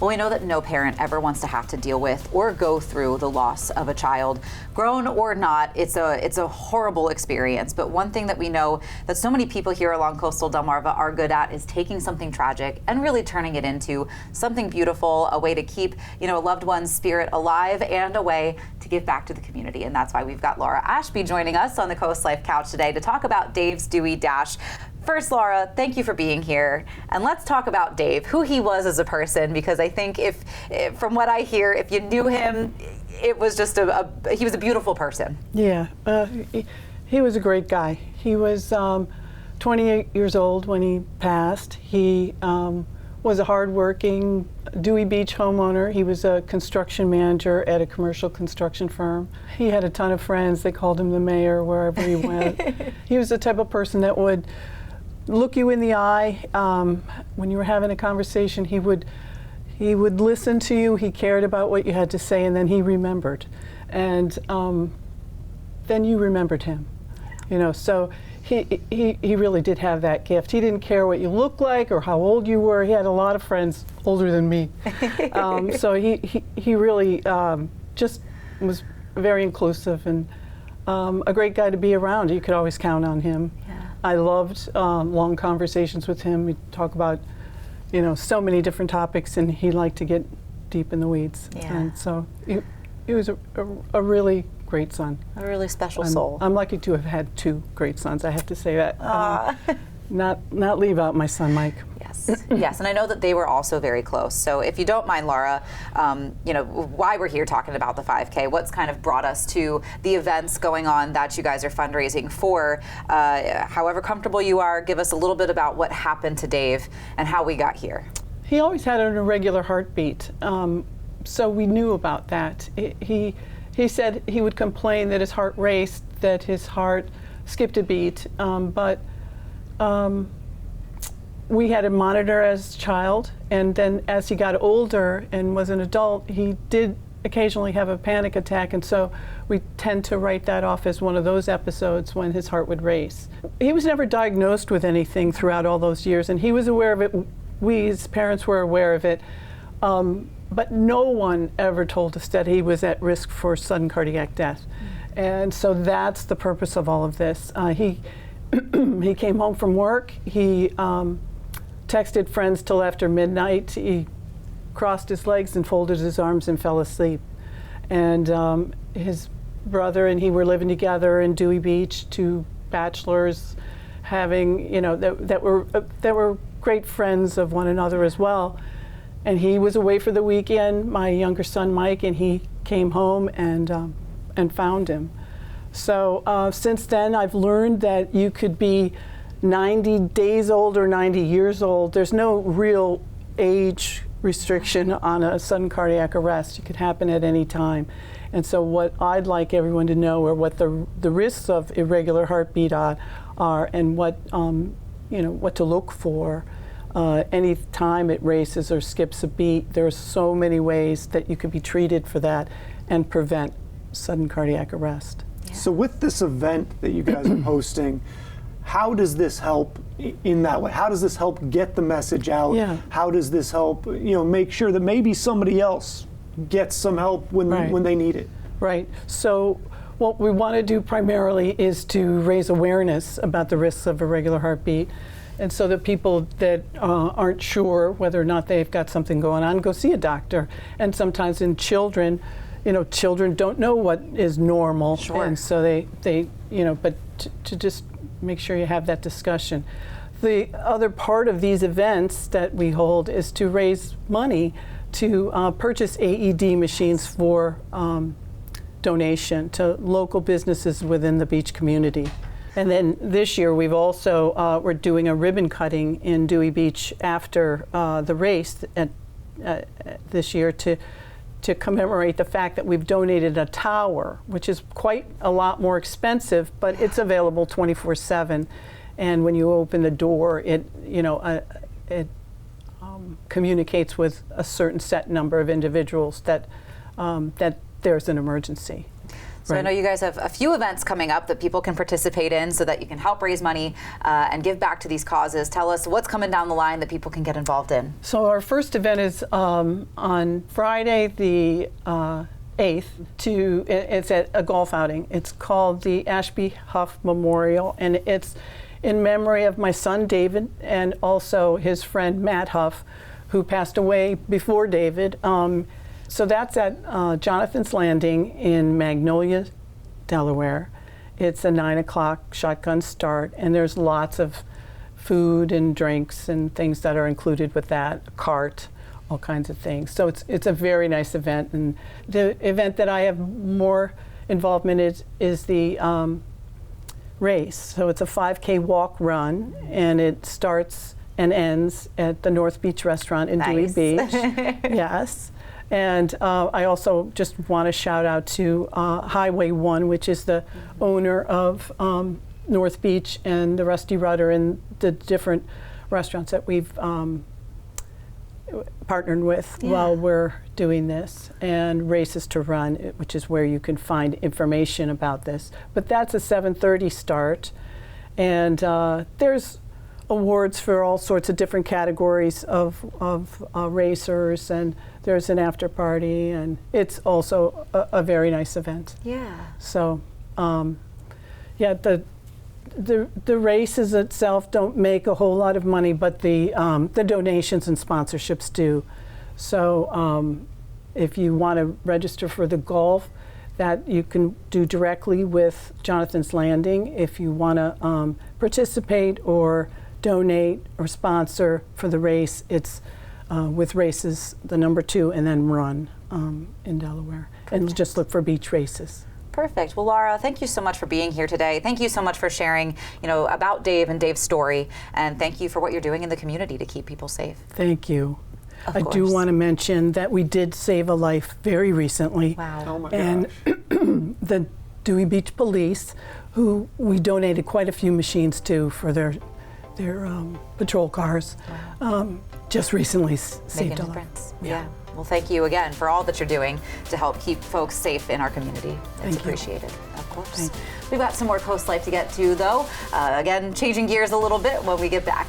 Well, we know that no parent ever wants to have to deal with or go through the loss of a child. Grown or not, it's a horrible experience. But one thing that we know that so many people here along coastal Delmarva are good at is taking something tragic and really turning it into something beautiful, a way to keep, a loved one's spirit alive and a way to give back to the community. And that's why we've got Laura Ashby joining us on the CoastLife couch today to talk about Dave's Dewey Dash. First, Laura, thank you for being here. And let's talk about Dave, who he was as a person, because I think from what I hear, if you knew him, it was just he was a beautiful person. Yeah, he was a great guy. He was 28 years old when he passed. He was a hardworking Dewey Beach homeowner. He was a construction manager at a commercial construction firm. He had a ton of friends. They called him the mayor wherever he went. He was the type of person that would look you in the eye when you were having a conversation. He would listen to you. He cared about what you had to say, and then he remembered, and then you remembered him. So he really did have that gift. He didn't care what you looked like or how old you were. He had a lot of friends older than me, so he really just was very inclusive and a great guy to be around. You could always count on him. Yeah. I loved long conversations with him. We'd talk about, so many different topics, and he liked to get deep in the weeds. Yeah. And so he was a really great son. A really special soul. I'm lucky to have had two great sons. I have to say that. Not leave out my son, Mike. Yes, and I know that they were also very close. So if you don't mind, Laura, why we're here talking about the 5K, what's kind of brought us to the events going on that you guys are fundraising for. However comfortable you are, give us a little bit about what happened to Dave and how we got here. He always had an irregular heartbeat, so we knew about that. He said he would complain that his heart raced, that his heart skipped a beat, but we had a monitor as a child, and then as he got older and was an adult, he did occasionally have a panic attack, and so we tend to write that off as one of those episodes when his heart would race. He was never diagnosed with anything throughout all those years, and he was aware of it. We, as parents, were aware of it, but no one ever told us that he was at risk for sudden cardiac death. And so that's the purpose of all of this. He came home from work. He texted friends till after midnight. He crossed his legs and folded his arms and fell asleep. And his brother and he were living together in Dewey Beach, two bachelors, having, that were great friends of one another as well. And he was away for the weekend, my younger son Mike, and he came home and found him. So since then, I've learned that you could be 90 days old or 90 years old. There's no real age restriction on a sudden cardiac arrest. It could happen at any time. And so what I'd like everyone to know are what the risks of irregular heartbeat are and what to look for. Any time it races or skips a beat. There are so many ways that you could be treated for that and prevent sudden cardiac arrest. Yeah. So with this event that you guys are hosting, how does this help in that way? How does this help get the message out? Yeah. How does this help, make sure that maybe somebody else gets some help when they need it? Right. So what we want to do primarily is to raise awareness about the risks of irregular heartbeat. And so that people that aren't sure whether or not they've got something going on, go see a doctor. And sometimes in children, children don't know what is normal. Sure. And so they but to just make sure you have that discussion. The other part of these events that we hold is to raise money to purchase AED machines for donation to local businesses within the beach community. And then this year we've also, we're doing a ribbon cutting in Dewey Beach after the race this year to commemorate the fact that we've donated a tower, which is quite a lot more expensive, but it's available 24/7. And when you open the door, it communicates with a certain set number of individuals that there's an emergency. So I know you guys have a few events coming up that people can participate in so that you can help raise money and give back to these causes. Tell us what's coming down the line that people can get involved in. So our first event is on Friday the 8th. It's at a golf outing. It's called the Ashby Huff Memorial, and it's in memory of my son David and also his friend Matt Huff, who passed away before David. So that's at Jonathan's Landing in Magnolia, Delaware. It's a 9 o'clock shotgun start, and there's lots of food and drinks and things that are included with that, a cart, all kinds of things. So it's a very nice event. And the event that I have more involvement in is the race. So it's a 5K walk run, and it starts and ends at the North Beach restaurant in Dewey Beach. Yes. And I also just want to shout out to Highway 1, which is the owner of North Beach and the Rusty Rudder and the different restaurants that we've partnered with while we're doing this, and Races to Run, which is where you can find information about this. But that's a 7:30 start, and there's awards for all sorts of different categories of racers, and there's an after party, and it's also a very nice event. Yeah. So, yeah, the races itself don't make a whole lot of money, but the donations and sponsorships do. So, if you want to register for the golf, that you can do directly with Jonathan's Landing. If you want to participate or donate or sponsor for the race, it's with Races, the number 2, and then Run in Delaware. And just look for beach races. Perfect. Well, Laura, thank you so much for being here today. Thank you so much for sharing, about Dave and Dave's story, and thank you for what you're doing in the community to keep people safe. Thank you. Of I course. do want to mention that we did save a life very recently. Wow. Oh my And gosh. the Dewey Beach Police, who we donated quite a few machines to for their patrol cars, just recently saved Making a a life. difference. Yeah. Well, thank you again for all that you're doing to help keep folks safe in our community. It's Thank you. appreciated, of course. Thank you. We've got some more Coast Life to get to, though. Again, changing gears a little bit when we get back.